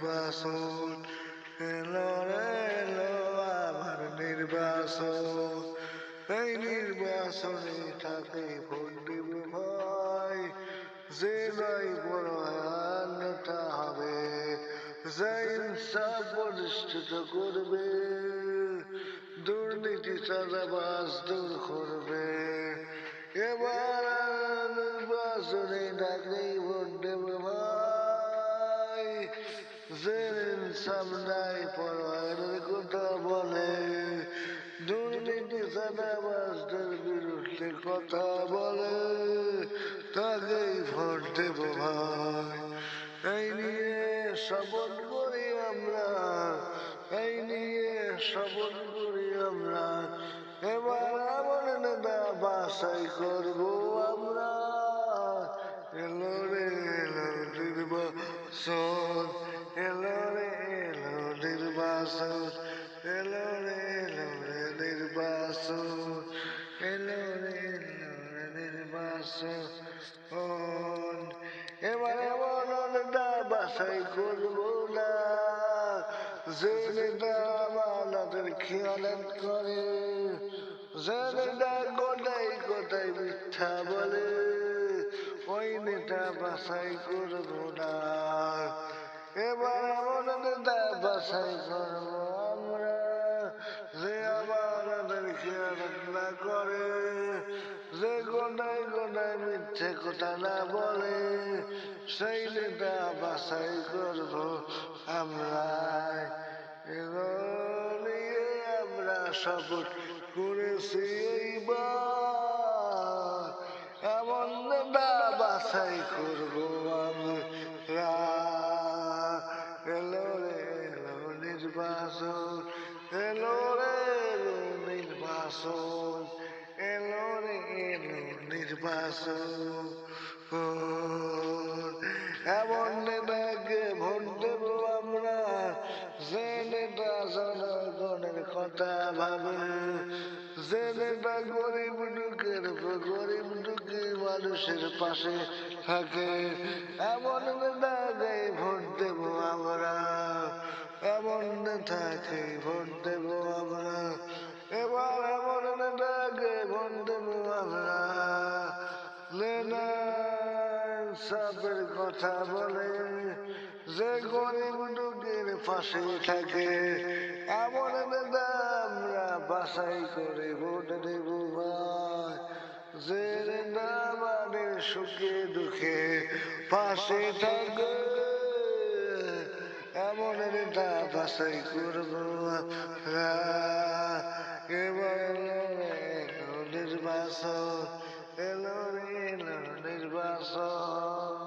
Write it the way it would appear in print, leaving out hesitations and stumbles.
নির্বাচন এলো রে এলো আমার নির্বাচন। এই নির্বাচনে থাকে ভোট দিব ভাই, যে নাই বড় নেতা হবে, যে ইনসাফ প্রতিষ্ঠিত করবে, দুর্নীতি চাঁদাবাজ দূর করবে। এবার নির্বাচনে ডাকেই ভোট দেব ভাই, যে ইনসাফ নাই পরোয়ার কথা বলে, দুর্নীতি চাঁদাবাজদের বিরুদ্ধে কথা বলে, তাকেই ভোট দেব ভাই। এই নিয়ে শপথ করি আমরা, এই নিয়ে শপথ করি আমরা, এবার এমন নেতা বাছাই করবো আমরা। এলো রে এলো নির্বাচন, এলো রে এলো নির্বাচন, এলো রে এলো রে নির্বাচন, এলো রে এলো রে নির্বাচন। এবার এমন নেতা বাছাই করবো না, যে নেতা আমাদের খেয়ালত করে, যে নেতা কোথায় কোথায় মিথ্যা বলে, ওই নেতা বাছাই করবো না। এবার এমন নেতা বাছাই করবো আমরা, যে আমাদের খেয়ালত না করে, যে কোথায় কোথায় মিথ্যে কথা না বলে, সেই নেতা বাছাই করবো আমরা। নিয়ে আমরা শপথ করেছি এইবার, এমন নেতা বাছাই করবো আমরা। এলো রে এলো নির্বাচন, এলো রে এলো নির্বাচন, এলো রে এলো নির্বাচন। এমন নেতাকে ভোট দেব আমরা, যে নেতা জনগণের কথা ভাবে, যে নেতা গরিব দুঃখী মানুষের পাশে থাকে, এমন নেতাকে ভোট দেব আমরা, এমন নেতাকে ভোট দেব আমরা। এবার এমন নেতাকে ভোট দেব আমরা, ইনসাফের কথা বলে, যে গরিব দুঃখীর পাশে থাকে, এমন নেতা আমরা বাছাই করে ভোট দেব ভাই। যে নেতা আমাদের সুখে দুঃখে পাশে থাকে, এমন নেতা বাছাই করবো আমরা। এবার এলো রে এলো নির্বাচন, এলো রে এলো নির্বাচন।